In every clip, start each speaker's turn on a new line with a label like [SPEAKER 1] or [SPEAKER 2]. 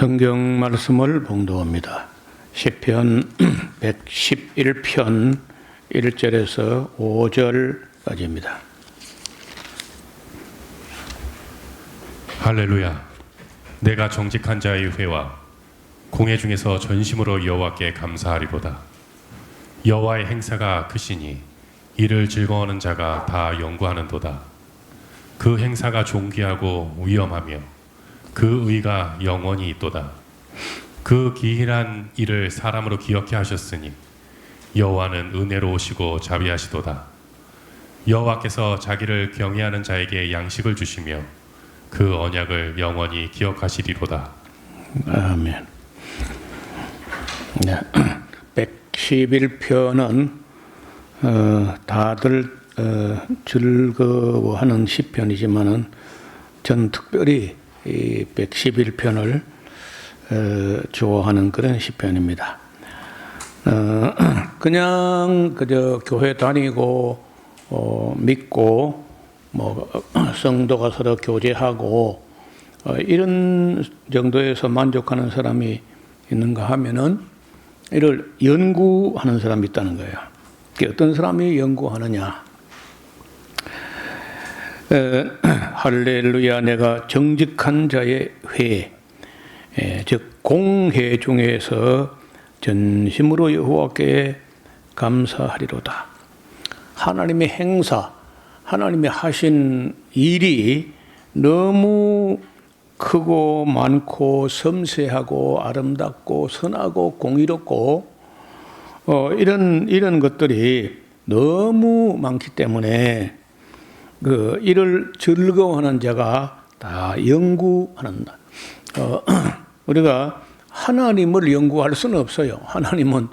[SPEAKER 1] 성경 말씀을 봉독합니다. 시편 111편 1절에서 5절까지입니다.
[SPEAKER 2] 할렐루야. 내가 정직한 자의 회와 공회 중에서 전심으로 여호와께 감사하리로다. 여호와의 행사가 크시니 이를 즐거워하는 자가 다 연구하는도다. 그 행사가 존귀하고 위엄하며 그 의가 영원히 있도다. 그 기이한 일을 사람으로 기억해 하셨으니 여호와는 은혜로우시고 자비하시도다. 여호와께서 자기를 경외하는 자에게 양식을 주시며 그 언약을 영원히 기억하시리로다.
[SPEAKER 1] 아멘. 네, 111편은 다들 즐거워하는 시편이지만은 저는 특별히 이 111편을 좋아하는 그런 시편입니다. 그냥 그저 교회 다니고 믿고 뭐 성도가 서로 교제하고 이런 정도에서 만족하는 사람이 있는가 하면은 이를 연구하는 사람이 있다는 거예요. 어떤 사람이 연구하느냐? 할렐루야, 내가 정직한 자의 회, 즉 공회 중에서 전심으로 여호와께 감사하리로다. 하나님의 행사, 하나님이 하신 일이 너무 크고 많고 섬세하고 아름답고 선하고 공의롭고 이런 것들이 너무 많기 때문에 이를 즐거워하는 자가 다 연구한다. 우리가 하나님을 연구할 수는 없어요. 하나님은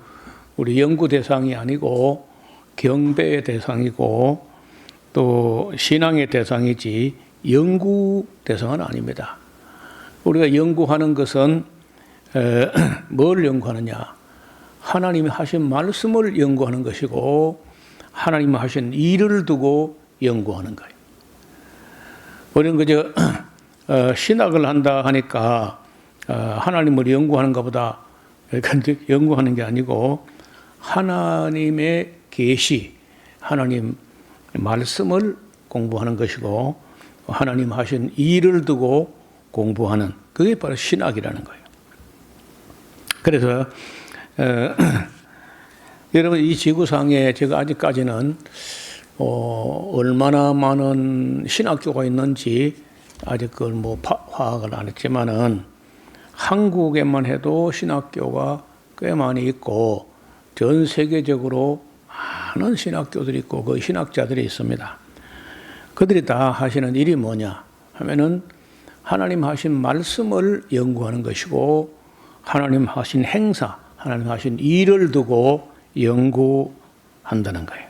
[SPEAKER 1] 우리 연구 대상이 아니고 경배의 대상이고 또 신앙의 대상이지 연구 대상은 아닙니다. 우리가 연구하는 것은 뭘 연구하느냐? 하나님이 하신 말씀을 연구하는 것이고 하나님이 하신 일을 두고 연구하는 거예요. 우리는 그저 신학을 한다 하니까 하나님을 연구하는가 보다 연구하는 게 아니고 하나님의 계시, 하나님 말씀을 공부하는 것이고 하나님 하신 일을 두고 공부하는 그게 바로 신학이라는 거예요. 그래서 여러분 이 지구상에 제가 아직까지는 얼마나 많은 신학교가 있는지 아직 그걸 뭐 파악을 안 했지만은 한국에만 해도 신학교가 꽤 많이 있고 전 세계적으로 많은 신학교들이 있고 그 신학자들이 있습니다. 그들이 다 하시는 일이 뭐냐 하면은 하나님 하신 말씀을 연구하는 것이고 하나님 하신 행사, 하나님 하신 일을 두고 연구한다는 거예요.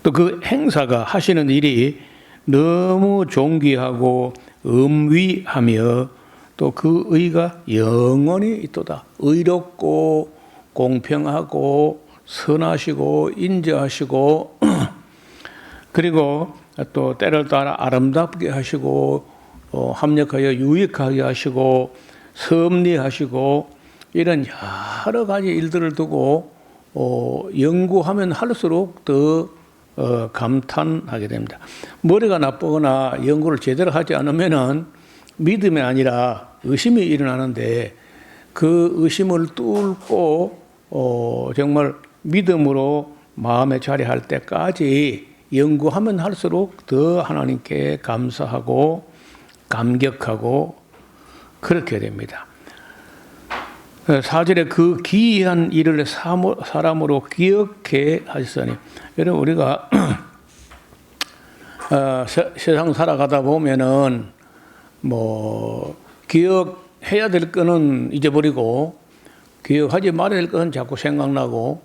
[SPEAKER 1] 또 그 행사가 하시는 일이 너무 존귀하고 음위하며 또 그 의가 영원히 있도다. 의롭고 공평하고 선하시고 인자하시고 그리고 또 때를 따라 아름답게 하시고 합력하여 유익하게 하시고 섭리하시고 이런 여러 가지 일들을 두고 연구하면 할수록 더 감탄하게 됩니다. 머리가 나쁘거나 연구를 제대로 하지 않으면은 믿음이 아니라 의심이 일어나는데 그 의심을 뚫고 정말 믿음으로 마음에 자리할 때까지 연구하면 할수록 더 하나님께 감사하고 감격하고 그렇게 됩니다. 4절에 그 기이한 일을 사람으로 기억해 하시더니 여러분 우리가 세상 살아가다 보면은 뭐 기억해야 될 거는 잊어버리고 기억하지 말아야 될 거는 자꾸 생각나고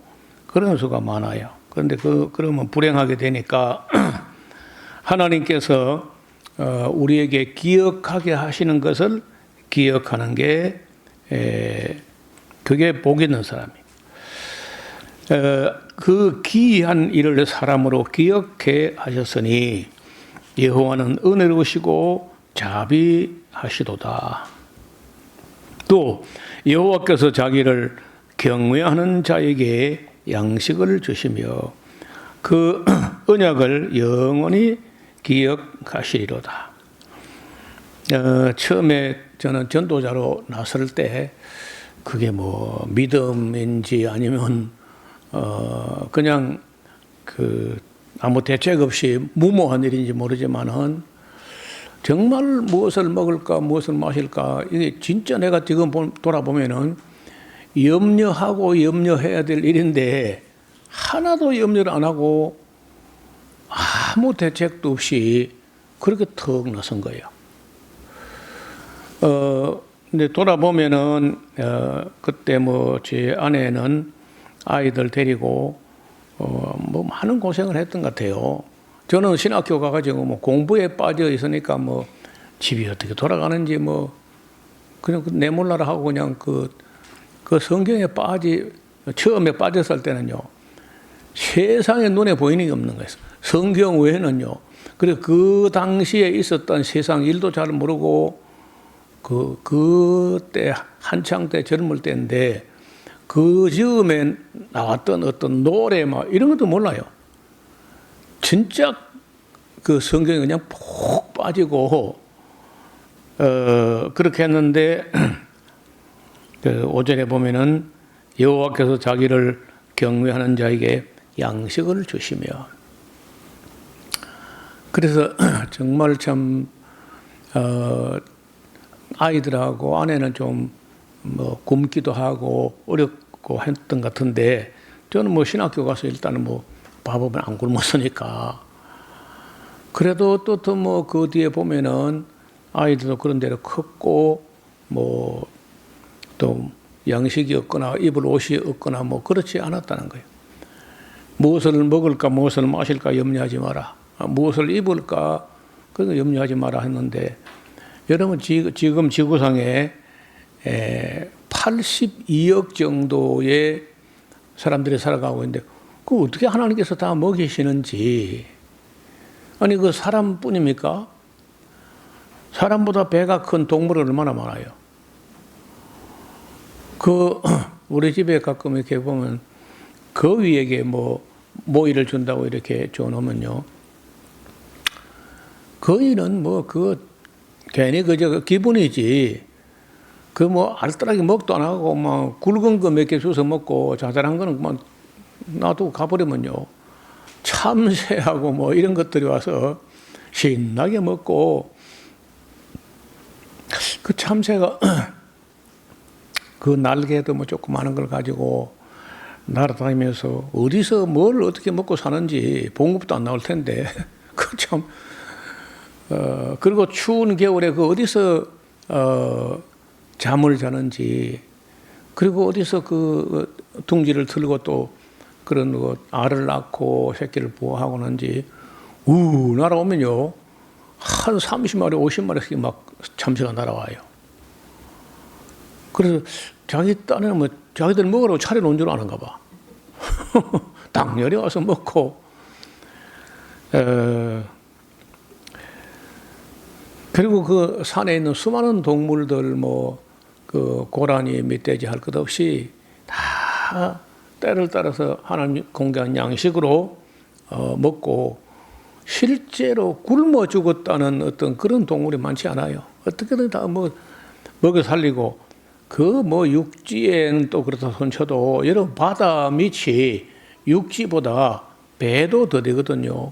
[SPEAKER 1] 그런 수가 많아요. 그런데 그러면 불행하게 되니까 하나님께서 우리에게 기억하게 하시는 것을 기억하는 게 그게 복 있는 사람이에요. 그 기이한 일을 사람으로 기억해 하셨으니 여호와는 은혜로우시고 자비하시도다. 또 여호와께서 자기를 경외하는 자에게 양식을 주시며 그 언약을 영원히 기억하시리로다. 처음에 저는 전도자로 나설 때 그게 뭐 믿음인지 아니면 그냥 그 아무 대책 없이 무모한 일인지 모르지만은 정말 무엇을 먹을까 무엇을 마실까 이게 진짜 내가 지금 돌아보면은 염려하고 염려해야 될 일인데 하나도 염려를 안 하고 아무 대책도 없이 그렇게 턱 나선 거예요. 근데 돌아보면은 그때 뭐 제 아내는 아이들 데리고 뭐 많은 고생을 했던 것 같아요. 저는 신학교 가가지고 뭐 공부에 빠져 있으니까 뭐 집이 어떻게 돌아가는지 뭐 그냥 내몰라라 하고 그냥 그 성경에 처음에 빠졌을 때는요 세상에 눈에 보이는 게 없는 거예요. 성경 외에는요. 그래서 그 당시에 있었던 세상 일도 잘 모르고 그때 한창 때 젊을 때인데 그 즈음에 나왔던 어떤 노래 막 이런 것도 몰라요. 진짜 그 성경에 그냥 푹 빠지고 그렇게 했는데 그 5절에 보면은 여호와께서 자기를 경외하는 자에게 양식을 주시며 그래서 정말 참 아이들하고 아내는 좀 뭐 굶기도 하고 어렵고 했던 것 같은데 저는 뭐 신학교 가서 일단은 뭐 밥은 안 굶었으니까 그래도 또 뭐 그 뒤에 보면은 아이들도 그런 대로 컸고 뭐 또 양식이 없거나 입을 옷이 없거나 뭐 그렇지 않았다는 거예요. 무엇을 먹을까 무엇을 마실까 염려하지 마라. 무엇을 입을까 그거 염려하지 마라 했는데 여러분 지금 지구상에 82억 정도의 사람들이 살아가고 있는데 그 어떻게 하나님께서 다 먹이시는지 아니 그 사람뿐입니까? 사람보다 배가 큰 동물은 얼마나 많아요. 우리 집에 가끔 이렇게 보면 거위에게 뭐 모이를 준다고 이렇게 줘놓으면요. 거위는 뭐 괜히 그저 기분이지. 뭐 알뜰하게 먹도 안 하고 막 굵은 거 몇 개 주워 먹고 자잘한 거는 그만 놔두고 가버리면요. 참새하고 뭐 이런 것들이 와서 신나게 먹고 그 참새가 그 날개도 뭐 조그마한 걸 가지고 날아다니면서 어디서 뭘 어떻게 먹고 사는지 봉급도 안 나올 텐데 그 참 그리고 추운 겨울에 어디서 잠을 자는지 그리고 어디서 둥지를 틀고 또 그런 알을 낳고 새끼를 보호하고 하는지 날아오면요 한 30마리 50마리씩 막 참새가 날아와요. 그래서 자기 딴에는 뭐 자기들 먹으라고 차려놓은 줄 아는가 봐. 당연히 와서 먹고 그리고 그 산에 있는 수많은 동물들 고라니 멧돼지 할 것 없이 다 때를 따라서 하나님 공개한 양식으로 먹고 실제로 굶어 죽었다는 어떤 그런 동물이 많지 않아요. 어떻게든 다 먹여 살리고 육지에는 또 그렇다 손쳐도 여러분 바다 밑이 육지보다 배도 더 되거든요.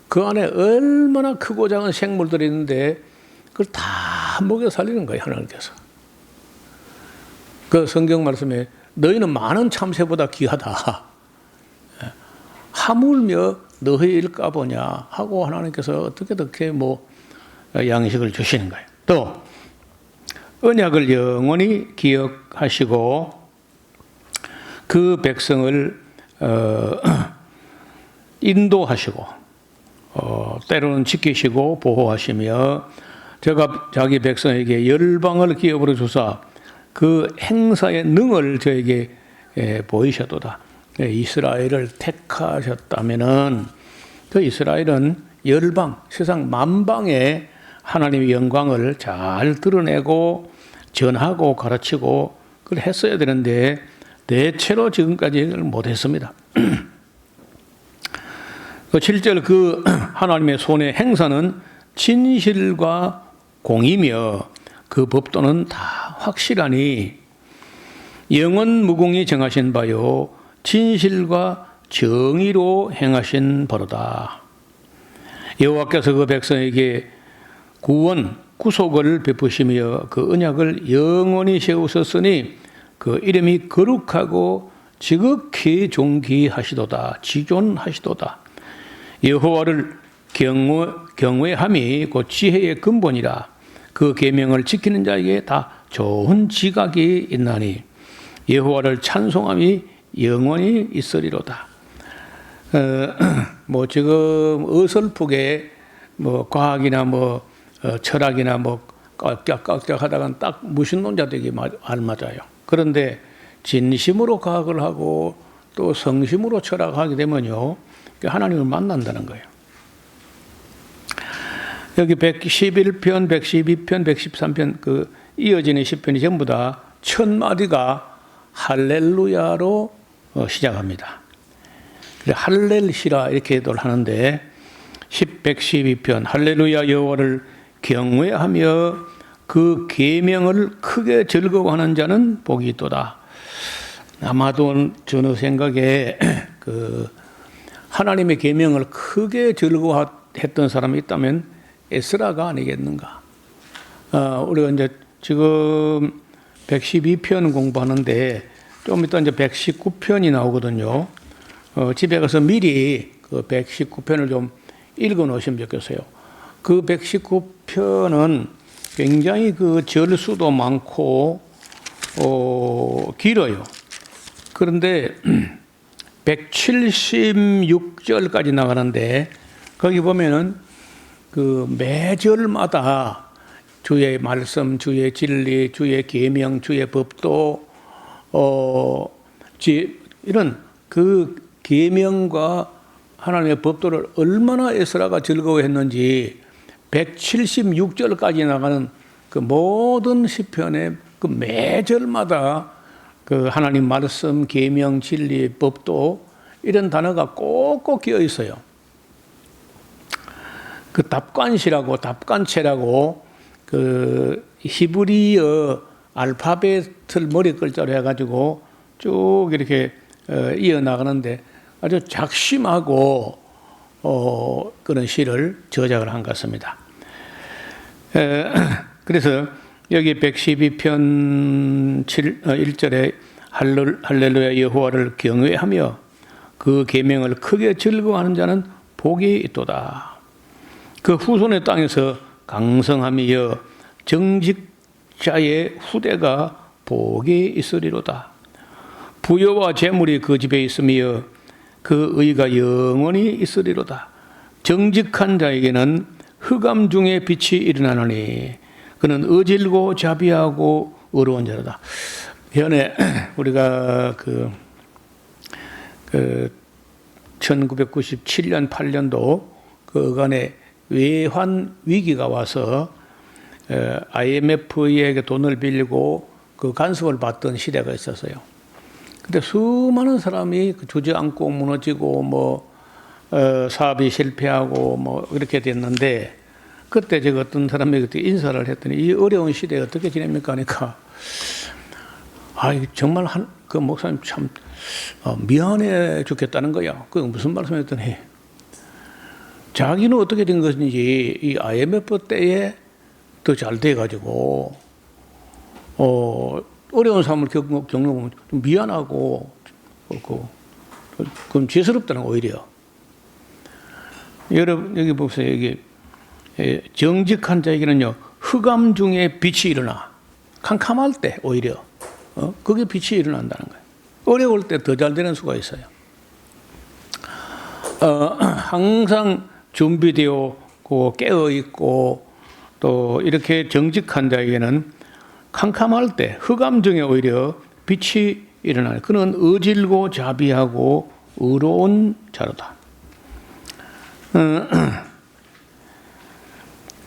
[SPEAKER 1] 그 안에 얼마나 크고 작은 생물들이 있는데 그걸 다 먹여 살리는 거예요, 하나님께서. 그 성경 말씀에 너희는 많은 참새보다 귀하다. 하물며 너희일까 보냐 하고 하나님께서 어떻게 양식을 주시는 거예요. 또 언약을 영원히 기억하시고 그 백성을 인도하시고 때로는 지키시고 보호하시며 자기 백성에게 열방을 기업으로 주사 그 행사의 능을 저에게 보이셔도다. 이스라엘을 택하셨다면은 그 이스라엘은 열방, 세상 만방에 하나님의 영광을 잘 드러내고 전하고 가르치고 그걸 했어야 되는데 대체로 지금까지 그걸 못했습니다. 그 7절 그 하나님의 손의 행사는 진실과 공이며 그 법도는 다 확실하니 영원 무궁히 정하신 바요 진실과 정의로 행하신 바로다. 여호와께서 그 백성에게 구원, 구속을 베푸시며 그 언약을 영원히 세우셨으니 그 이름이 거룩하고 지극히 존귀하시도다. 지존하시도다. 여호와를 경외함이 곧 지혜의 근본이라. 그 계명을 지키는 자에게 다 좋은 지각이 있나니 여호와를 찬송함이 영원히 있으리로다. 뭐 지금 어설프게 뭐 과학이나 뭐 철학이나 뭐 깍깍깍깍 하다가 딱 무신론자들에게 알맞아요. 그런데 진심으로 과학을 하고 또 성심으로 철학하게 되면요 하나님을 만난다는 거예요. 여기 111편, 112편, 113편 그 이어지는 시편이 전부 다 첫 마디가 할렐루야로 시작합니다. 할렐시라 이렇게도 하는데 112편 할렐루야 여호와를 경외하며 그 계명을 크게 즐거워하는 자는 복이 있도다. 아마도 저는 생각에 그 하나님의 계명을 크게 즐거워했던 사람이 있다면 에스라가 아니겠는가. 우리가 이제 지금 112편 공부하는데 좀 이따 이제 119편이 나오거든요. 집에 가서 미리 그 119편을 좀 읽어 놓으시면 좋겠어요. 그 119편은 굉장히 그 절수도 많고, 길어요. 그런데 176절까지 나가는데, 거기 보면은 그 매절마다 주의 말씀, 주의 진리, 주의 계명, 주의 법도, 이런 그 계명과 하나님의 법도를 얼마나 에스라가 즐거워했는지 176절까지 나가는 그 모든 시편의 그 매절마다 그 하나님 말씀, 계명, 진리, 법도 이런 단어가 꼭꼭 끼어 있어요. 그 답관시라고 답관체라고 그 히브리어 알파벳을 머리 글자로 해가지고 쭉 이렇게 이어 나가는데 아주 작심하고 그런 시를 저작을 한 것 같습니다. 그래서 여기 112편 1절에 할렐루야 여호와를 경외하며 그 계명을 크게 즐거워하는 자는 복이 있도다. 그 후손의 땅에서 강성함이여 정직자의 후대가 복이 있으리로다. 부여와 재물이 그 집에 있으며 그 의가 영원히 있으리로다. 정직한 자에게는 흑암 중에 빛이 일어나느니 그는 어질고 자비하고 의로운 자로다. 전에 우리가 그 1997년 8년도 그간에 외환 위기가 와서 IMF에게 돈을 빌리고 그 간섭을 받던 시대가 있었어요. 근데 수많은 사람이 주저앉고 무너지고 뭐 사업이 실패하고 뭐 이렇게 됐는데 그때 제가 어떤 사람에게 그때 인사를 했더니 이 어려운 시대에 어떻게 지냅니까 하니까 정말 그 목사님 참 미안해 죽겠다는 거야. 그 무슨 말씀했더니 자기는 어떻게 된 것인지 이 IMF 때에 더 잘 돼가지고 어려운 삶을 겪는 좀 미안하고 그럼 죄스럽다는 오히려. 여러분 여기 보세요. 여기 정직한 자에게는요 흑암 중에 빛이 일어나. 캄캄할 때 오히려 그게 빛이 일어난다는 거예요. 어려울 때 더 잘 되는 수가 있어요. 항상 준비되어 깨어 있고 또 이렇게 정직한 자에게는 캄캄할 때 흑암 중에 오히려 빛이 일어나요. 그는 어질고 자비하고 의로운 자로다.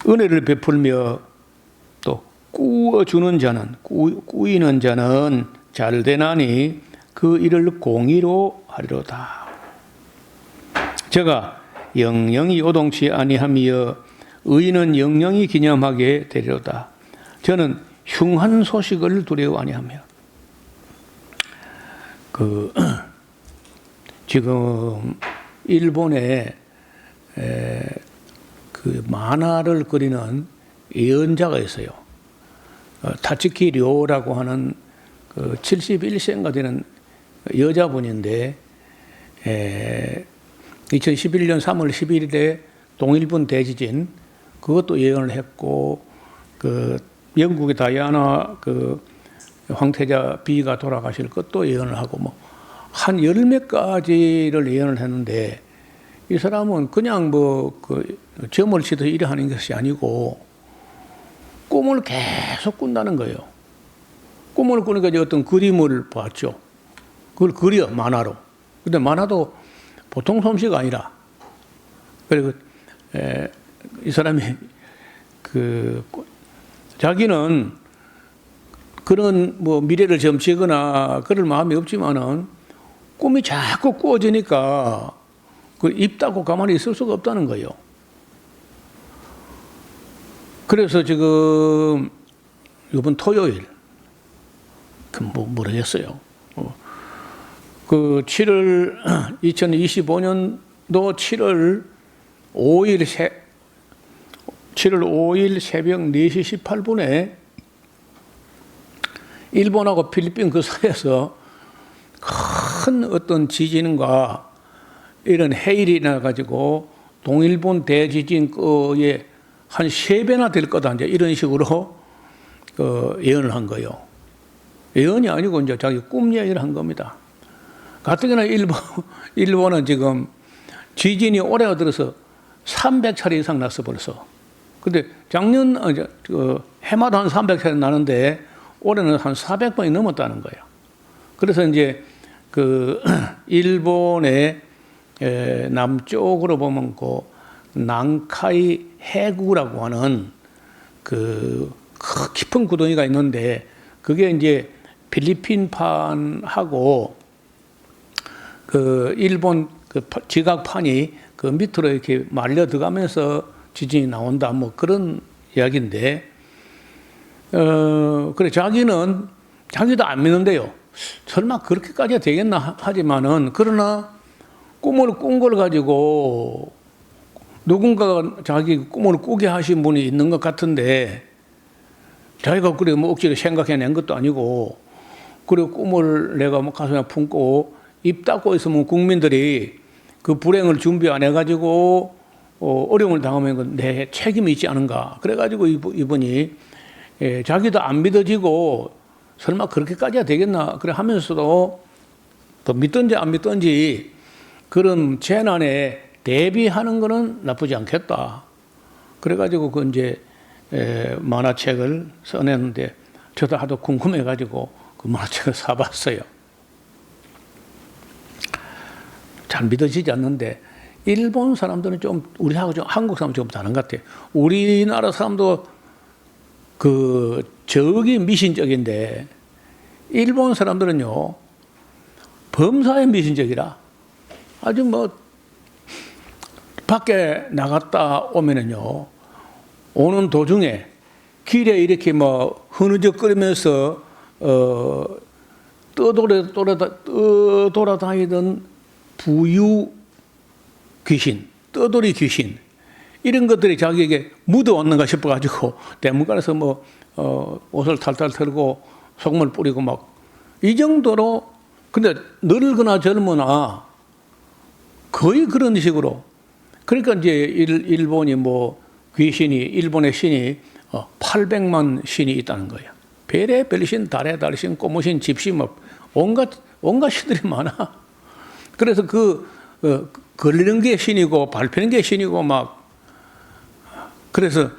[SPEAKER 1] 은혜를 베풀며 또 꾸어주는 자는 꾸이는 자는 잘 되나니 그 일을 공의로 하리로다. 제가 영영이 요동치 아니하며 의인은 영영이 기념하게 되리로다. 저는 흉한 소식을 두려워 아니하며. 지금 일본에 그 만화를 그리는 예언자가 있어요. 타츠키 료라고 하는 그 71세인가 되는 여자분인데 2011년 3월 11일에 동일본 대지진 그것도 예언을 했고 그 영국의 다이아나 그 황태자 비가 돌아가실 것도 예언을 하고 뭐 한 열 몇 가지를 예언을 했는데 이 사람은 그냥 뭐 그 점을 치듯 일을 하는 것이 아니고 꿈을 계속 꾼다는 거예요. 꿈을 꾸니까 이제 어떤 그림을 봤죠. 그걸 그려 만화로. 근데 만화도 보통 솜씨가 아니라 그리고 이 사람이 자기는 그런 뭐 미래를 점치거나 그럴 마음이 없지만은 꿈이 자꾸 꾸어지니까 그 입 닫고 가만히 있을 수가 없다는 거예요. 그래서 지금 이번 토요일 모르겠어요. 그 2025년도 7월 5일 새벽 4시 18분에 일본하고 필리핀 그 사이에서 큰 어떤 지진과 이런 해일이 나가지고 동일본 대지진 거에 한 3배나 될 거다. 이제 이런 식으로 예언을 한 거예요. 예언이 아니고 이제 자기 꿈 얘기를 한 겁니다. 가뜩이나 일본은 지금 지진이 올해 들어서 300차례 이상 났어 벌써. 근데 작년 해마다 한 300차례 나는데 올해는 한 400번이 넘었다는 거예요. 그래서 이제 그 일본의 남쪽으로 보면 그 난카이 해구라고 하는 그 깊은 구덩이가 있는데 그게 이제 필리핀판하고 그 일본 그 지각판이 그 밑으로 이렇게 말려 들어가면서 지진이 나온다 뭐 그런 이야기인데 그래 자기도 안 믿는데요. 설마 그렇게까지 되겠나 하지만은 그러나 꿈을 꾼 걸 가지고 누군가가 자기 꿈을 꾸게 하신 분이 있는 것 같은데 자기가 그래 뭐 억지로 생각해낸 것도 아니고 그리고 꿈을 내가 뭐 가슴에 품고 입 닫고 있으면 국민들이 그 불행을 준비 안 해가지고 어려움을 당하면 내 책임이 있지 않은가. 그래가지고 이분이 자기도 안 믿어지고 설마 그렇게까지야 되겠나 그래 하면서도 또 믿든지 안 믿든지 그런 재난에 대비하는 거는 나쁘지 않겠다. 그래가지고 그 이제 만화책을 써냈는데 저도 하도 궁금해가지고 그 만화책을 사봤어요. 잘 믿어지지 않는데 일본 사람들은 좀 우리하고 좀 한국 사람 좀 다른 것 같아요. 우리나라 사람도 저기 미신적인데 일본 사람들은요 범사에 미신적이라 아주 뭐 밖에 나갔다 오면은요 오는 도중에 길에 이렇게 뭐 흐느적거리면서 떠돌아다니던 부유 귀신, 떠돌이 귀신 이런 것들이 자기에게 묻어왔는가 싶어가지고 대문간에서 뭐 옷을 탈탈 털고 소금을 뿌리고 막 이 정도로 근데 늙거나 젊으나 거의 그런 식으로 그러니까 이제 일본이 뭐 귀신이 일본의 신이 800만 신이 있다는 거예요. 별의 별신, 달의 달신, 꼬무신, 집신 뭐 온갖 신들이 많아. 그래서 걸리는 게 신이고 밟히는 게 신이고 막 그래서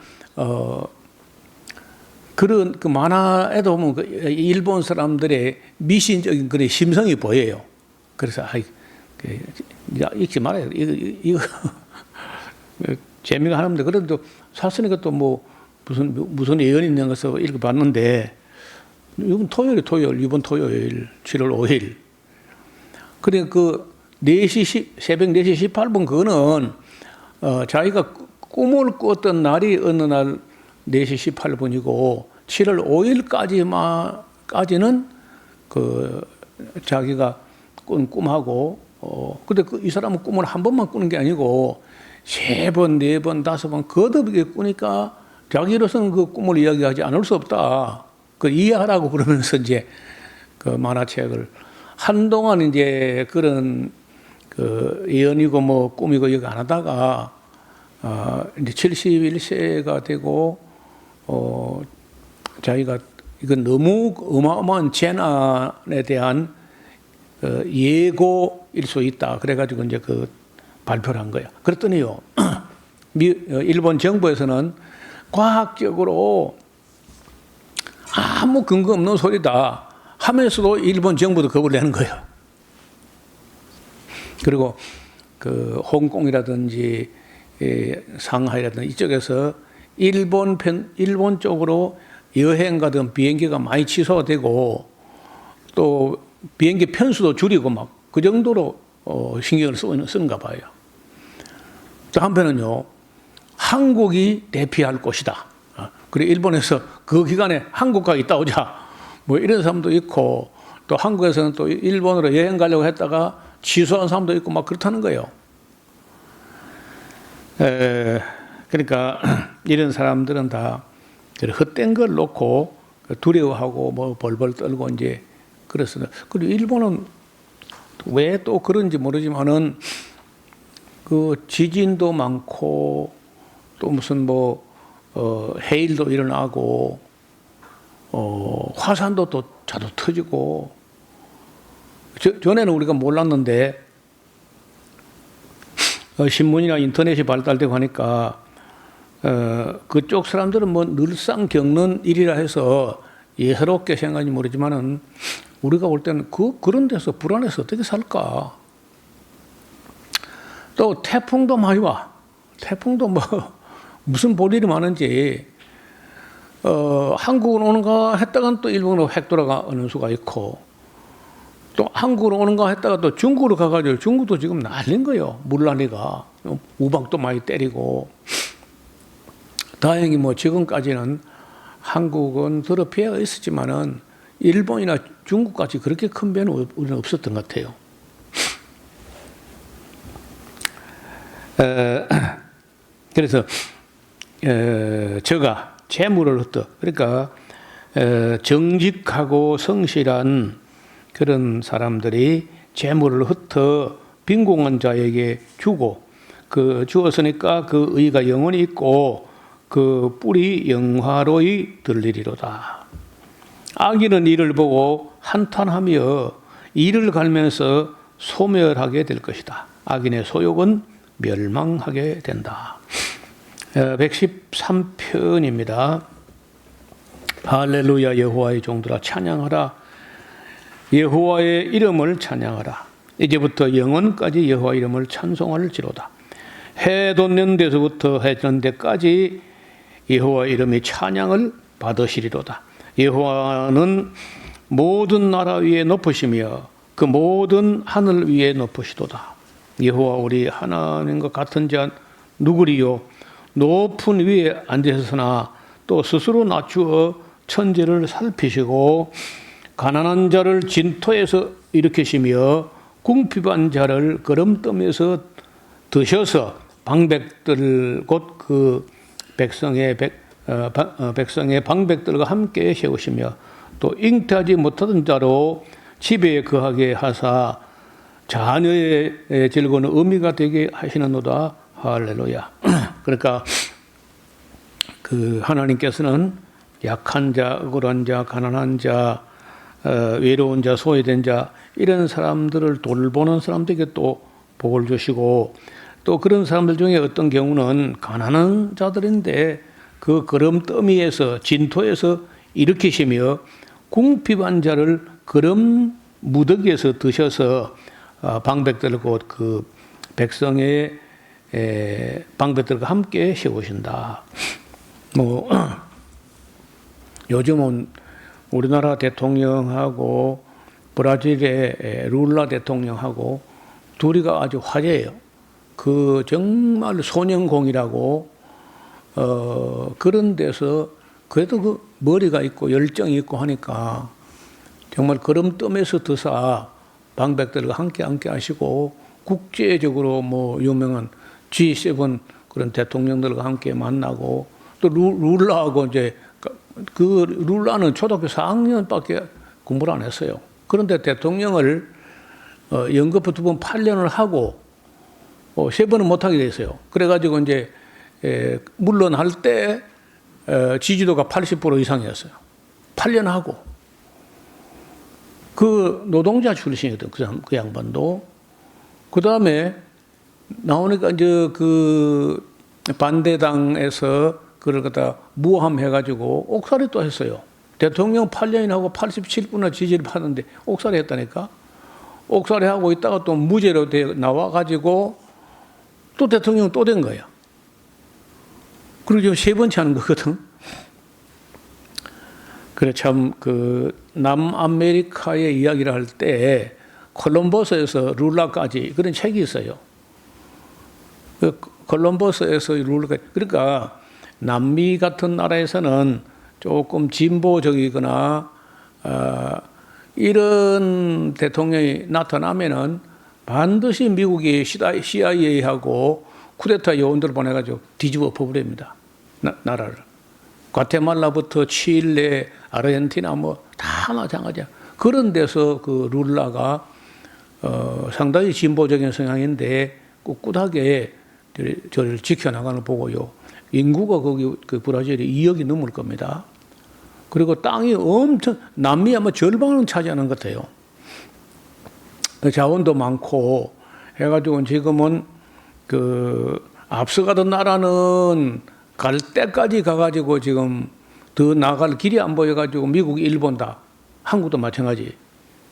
[SPEAKER 1] 그런 그 만화에도 보면 그 일본 사람들의 미신적인 그런 심성이 보여요. 그래서 읽지 말아요. 이거 재미가 하는데 그래도 샀으니까 또 뭐 무슨 예언이 있는 것을 읽어봤는데 이번 이번 토요일 7월 5일. 그래 그 4시 새벽 4시 18분 그거는 자기가 꿈을 꿨던 날이 어느 날 4시 18분이고 7월 5일까지는 그 자기가 꾼 꿈하고 근데 이 사람은 꿈을 한 번만 꾸는 게 아니고 3번, 4번, 5번 거듭하게 꾸니까 자기로서는 그 꿈을 이야기하지 않을 수 없다. 그 이해하라고 그러면서 이제 그 만화책을 한동안 이제 그런 그 예언이고 뭐 꿈이고 이거 안 하다가 이제 71세가 되고 자기가 이건 너무 어마어마한 재난에 대한 예고일 수 있다. 그래가지고 이제 그 발표를 한 거야. 그랬더니요, 일본 정부에서는 과학적으로 아무 근거 없는 소리다 하면서도 일본 정부도 겁을 내는 거예요. 그리고 그 홍콩이라든지 상하이라든지 이쪽에서 일본 쪽으로 여행 가던 비행기가 많이 취소되고 또 비행기 편수도 줄이고 막 그 정도로 신경을 쓰는가 봐요. 또 한편은요, 한국이 대피할 곳이다. 그래 일본에서 그 기간에 한국가 있다 오자 뭐 이런 사람도 있고 또 한국에서는 또 일본으로 여행 가려고 했다가 취소한 사람도 있고 막 그렇다는 거예요. 그러니까 이런 사람들은 다 헛된 걸 놓고 두려워하고 뭐 벌벌 떨고 이제 그랬어요. 그리고 일본은 왜 또 그런지 모르지만은 그 지진도 많고 또 무슨 뭐 해일도 일어나고 화산도 또 자주 터지고 전에는 우리가 몰랐는데 신문이나 인터넷이 발달되고 하니까 그쪽 사람들은 뭐 늘상 겪는 일이라 해서 예사롭게 생각하는지 모르지만은 우리가 볼 때는 그런 데서 불안해서 어떻게 살까? 또 태풍도 많이 와. 태풍도 뭐 무슨 볼일이 많은지 한국으로 오는가 했다가 또 일본으로 획 돌아가는 수가 있고 또 한국으로 오는가 했다가 또 중국으로 가가지고 중국도 지금 난린 거예요. 물난리가 우박도 많이 때리고 다행히 뭐 지금까지는 한국은 더러 피해가 있었지만은 일본이나 중국까지 그렇게 큰 변은 우리는 없었던 것 같아요. 그래서 저가 재물을 흩어 그러니까 정직하고 성실한 그런 사람들이 재물을 흩어 빈공한 자에게 주고 그 주었으니까 그 의가 영원히 있고 그 뿔이 영화로이 들리리로다. 악인은 이를 보고 한탄하며 이를 갈면서 소멸하게 될 것이다. 악인의 소욕은 멸망하게 된다. 113편입니다. 할렐루야 여호와의 종들아 찬양하라. 여호와의 이름을 찬양하라. 이제부터 영원까지 여호와 이름을 찬송할지로다. 해 돋는 데서부터 해 지는 데까지 여호와 이름이 찬양을 받으시리로다. 여호와는 모든 나라 위에 높으시며 그 모든 하늘 위에 높으시도다. 여호와 우리 하나님과 같은 자 누구리요? 높은 위에 앉으셨으나 또 스스로 낮추어 천지를 살피시고 가난한 자를 진토에서 일으키시며 궁핍한 자를 거름뜸에서 드셔서 방백들 곧 그 백성의 방백들과 함께 세우시며 또 잉태하지 못하던 자로 집에 거하게 하사 자녀의 즐거운 의미가 되게 하시는도다. 할렐루야. 그러니까 그 하나님께서는 약한 자, 억울한 자, 가난한 자, 외로운 자, 소외된 자 이런 사람들을 돌보는 사람들에게 또 복을 주시고 또 그런 사람들 중에 어떤 경우는 가난한 자들인데 그 거름더미에서 진토에서 일으키시며 궁핍한 자를 거름 무더기에서 드셔서 방백들 곧 그 백성의 방백들과 함께 세우신다. 뭐 요즘은 우리나라 대통령하고 브라질의 룰라 대통령하고 둘이가 아주 화제예요. 그 정말 소년공이라고 그런 데서 그래도 그 머리가 있고 열정이 있고 하니까 정말 걸음뜸에서 드사 방백들과 함께 하시고 국제적으로 뭐 유명한 G7 그런 대통령들과 함께 만나고 또 룰라하고 이제 그 룰라는 초등학교 4학년밖에 공부를 안 했어요. 그런데 대통령을 연거푸 2번 8년을 하고 3번은 못하게 됐어요. 그래가지고 이제 물러날 때 지지도가 80% 이상이었어요. 8년 하고. 그 노동자 출신이거든, 그 양반도. 그 다음에 나오니까 이제 그 반대당에서 그걸 갖다 모함해가지고 옥살이 또 했어요. 대통령 8년이나 하고 87%나 지지를 받는데 옥살이 했다니까. 옥살이 하고 있다가 또 무죄로 나와가지고 또 대통령 또 된 거야. 그리고 지금 3번째 하는 거거든. 그래, 참, 남아메리카의 이야기를 할 때 콜럼버스에서 룰라까지 그런 책이 있어요. 콜럼버스에서 룰라까지. 그러니까 남미 같은 나라에서는 조금 진보적이거나, 이런 대통령이 나타나면은 반드시 미국이 CIA하고 쿠데타 요원들을 보내가지고 뒤집어 버립니다. 나라를. 과테말라부터 칠레, 아르헨티나 뭐 다 마찬가지야. 그런 데서 그 룰라가 상당히 진보적인 성향인데 꿋꿋하게 저를 지켜나가는 보고요. 인구가 거기 그 브라질이 2억이 넘을 겁니다. 그리고 땅이 엄청 남미 아마 절반은 차지하는 것 같아요. 자원도 많고 해가지고 지금은 그 앞서가던 나라는 갈 때까지 가가지고 지금 더 나갈 길이 안 보여가지고 미국, 일본 다 한국도 마찬가지.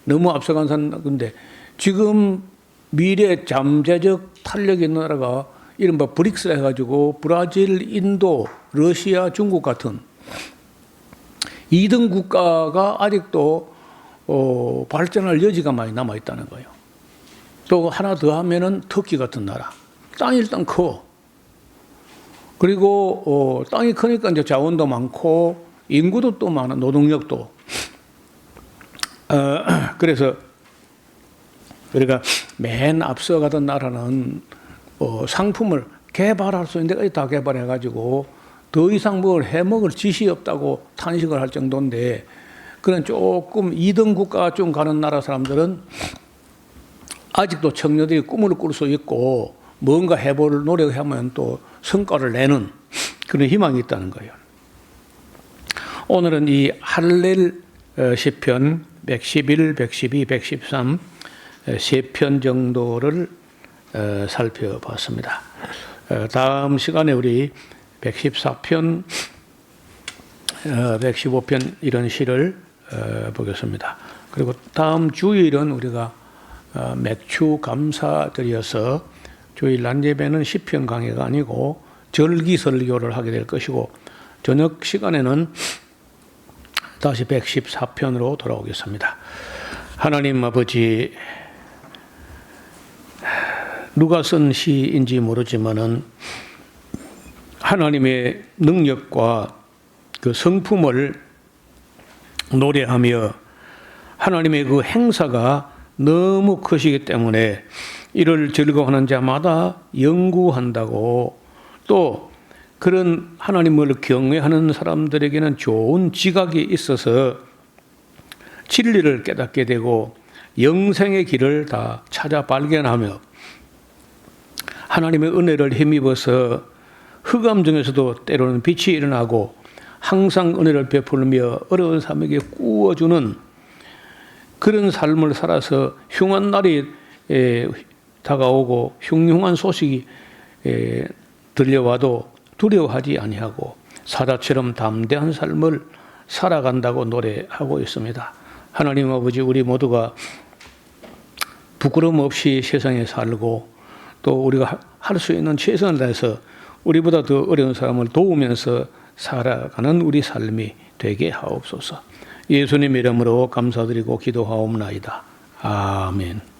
[SPEAKER 1] 너무 앞서간 건데 지금 미래 잠재적 탄력 있는 나라가 이른바 브릭스라 해가지고 브라질, 인도, 러시아, 중국 같은 2등 국가가 아직도 발전할 여지가 많이 남아있다는 거예요. 또 하나 더 하면은 터키 같은 나라. 땅이 일단 커. 그리고 땅이 크니까 이제 자원도 많고 인구도 또 많아, 노동력도. 그래서 우리가 맨 앞서가던 나라는 상품을 개발할 수 있는 데까지 다 개발해가지고 더 이상 뭘 해먹을 짓이 없다고 탄식을 할 정도인데 그런 조금 2등 국가 좀 가는 나라 사람들은 아직도 청년들이 꿈을 꿀 수 있고 뭔가 해볼 노력하면 또 성과를 내는 그런 희망이 있다는 거예요. 오늘은 이 할렐 시편 111, 112, 113 세 편 정도를 살펴봤습니다. 다음 시간에 우리 114편, 115편 이런 시를 보겠습니다. 그리고 다음 주일은 우리가 맥주 감사드려서 주일 낮 예배는 시편 강해가 아니고 절기 설교를 하게 될 것이고 저녁 시간에는 다시 114편으로 돌아오겠습니다. 하나님 아버지, 누가 쓴 시인지 모르지만은 하나님의 능력과 그 성품을 노래하며 하나님의 그 행사가 너무 크시기 때문에 이를 즐거워하는 자마다 연구한다고, 또 그런 하나님을 경외하는 사람들에게는 좋은 지각이 있어서 진리를 깨닫게 되고 영생의 길을 다 찾아 발견하며 하나님의 은혜를 힘입어서 흑암 중에서도 때로는 빛이 일어나고 항상 은혜를 베풀며 어려운 사람에게 꾸어주는 그런 삶을 살아서 흉한 날이 다가오고 흉흉한 소식이 들려와도 두려워하지 아니하고 사자처럼 담대한 삶을 살아간다고 노래하고 있습니다. 하나님 아버지, 우리 모두가 부끄러움 없이 세상에 살고 또 우리가 할 수 있는 최선을 다해서 우리보다 더 어려운 사람을 도우면서 살아가는 우리 삶이 되게 하옵소서. 예수님 이름으로 감사드리고 기도하옵나이다. 아멘.